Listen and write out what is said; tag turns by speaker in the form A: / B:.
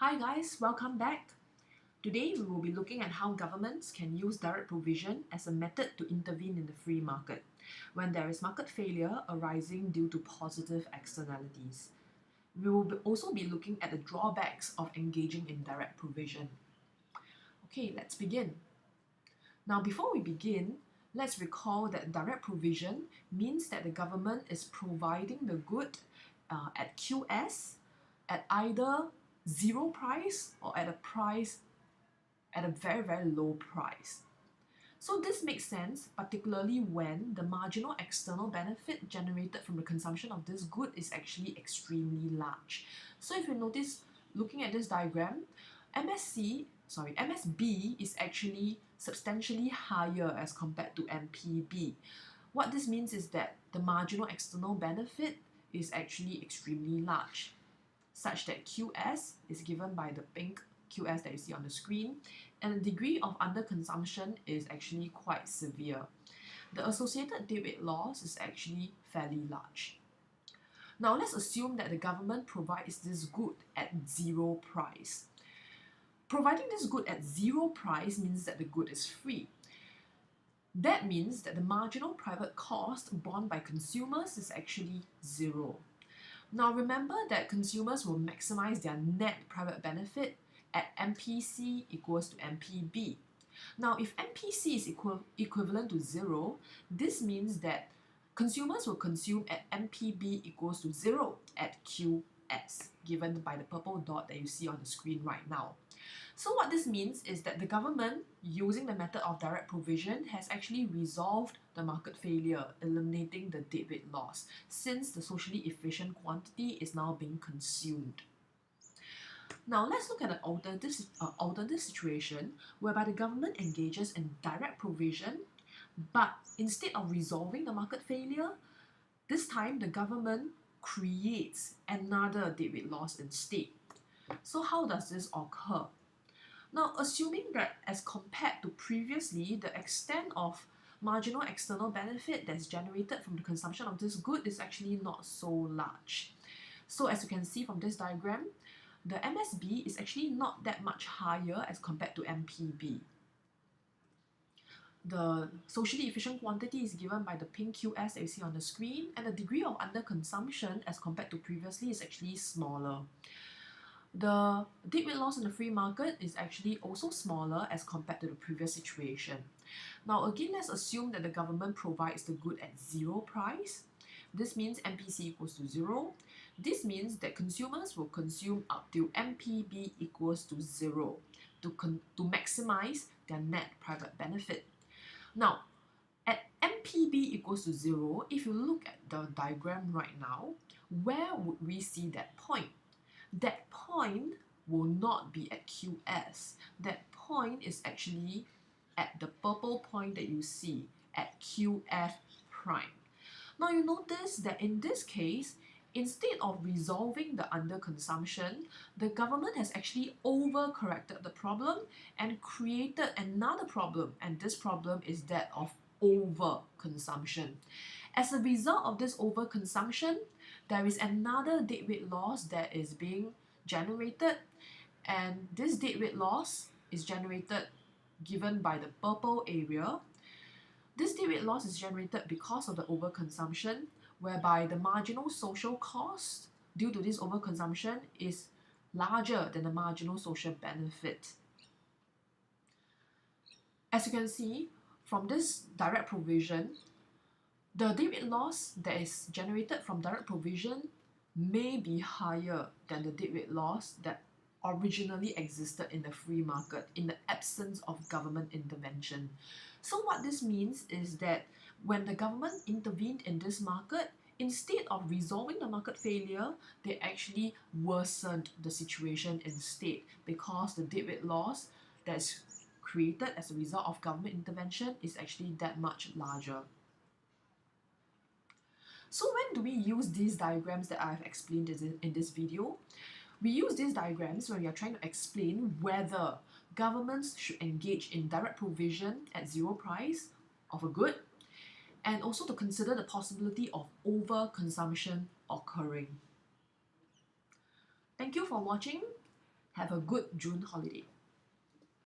A: Hi guys, welcome back. Today we will be looking at how governments can use direct provision as a method to intervene in the free market when there is market failure arising due to positive externalities. We will also be looking at the drawbacks of engaging in direct provision. Okay, let's begin. Now before we begin, let's recall that direct provision means that the government is providing the good at QS at either zero price or at a price at a very low price. So this makes sense, particularly when the marginal external benefit generated from the consumption of this good is actually extremely large. So if you notice, looking at this diagram, MSB is actually substantially higher as compared to MPB. What this means is that the marginal external benefit is actually extremely large, such that QS is given by the pink QS that you see on the screen, and the degree of underconsumption is actually quite severe. The associated deadweight loss is actually fairly large. Now let's assume that the government provides this good at zero price. Providing this good at zero price means that the good is free. That means that the marginal private cost borne by consumers is actually zero. Now remember that consumers will maximize their net private benefit at MPC equals to MPB. Now if MPC is equivalent to zero, this means that consumers will consume at MPB equals to zero at QS, given by the purple dot that you see on the screen right now. So what this means is that the government, using the method of direct provision, has actually resolved the market failure, eliminating the deadweight loss, since the socially efficient quantity is now being consumed. Now let's look at an alternative situation whereby the government engages in direct provision, but instead of resolving the market failure, this time the government creates another deadweight loss instead. So how does this occur? Now, assuming that as compared to previously, the extent of marginal external benefit that's generated from the consumption of this good is actually not so large. So as you can see from this diagram, the MSB is actually not that much higher as compared to MPB. The socially efficient quantity is given by the pink QS that you see on the screen, and the degree of underconsumption as compared to previously is actually smaller. The deadweight loss in the free market is actually also smaller as compared to the previous situation. Now again, let's assume that the government provides the good at zero price. This means MPC equals to zero. This means that consumers will consume up till MPB equals to zero to maximize their net private benefit. Now, at MPB equals to zero, if you look at the diagram right now, where would we see that point? That point will not be at QS. That point is actually at the purple point that you see at QF prime. Now you notice that in this case, instead of resolving the underconsumption, the government has actually overcorrected the problem and created another problem, and this problem is that of overconsumption. As a result of this overconsumption, there is another deadweight loss that is being generated, and this deadweight loss is generated given by the purple area. This deadweight loss is generated because of the overconsumption, whereby the marginal social cost due to this overconsumption is larger than the marginal social benefit. As you can see from this direct provision, the deadweight loss that is generated from direct provision may be higher than the deadweight loss that originally existed in the free market in the absence of government intervention. So what this means is that when the government intervened in this market, instead of resolving the market failure, they actually worsened the situation instead, because the deadweight loss that's created as a result of government intervention is actually that much larger. So when do we use these diagrams that I've explained in this video? We use these diagrams when we are trying to explain whether governments should engage in direct provision at zero price of a good, and also to consider the possibility of overconsumption occurring. Thank you for watching. Have a good June holiday.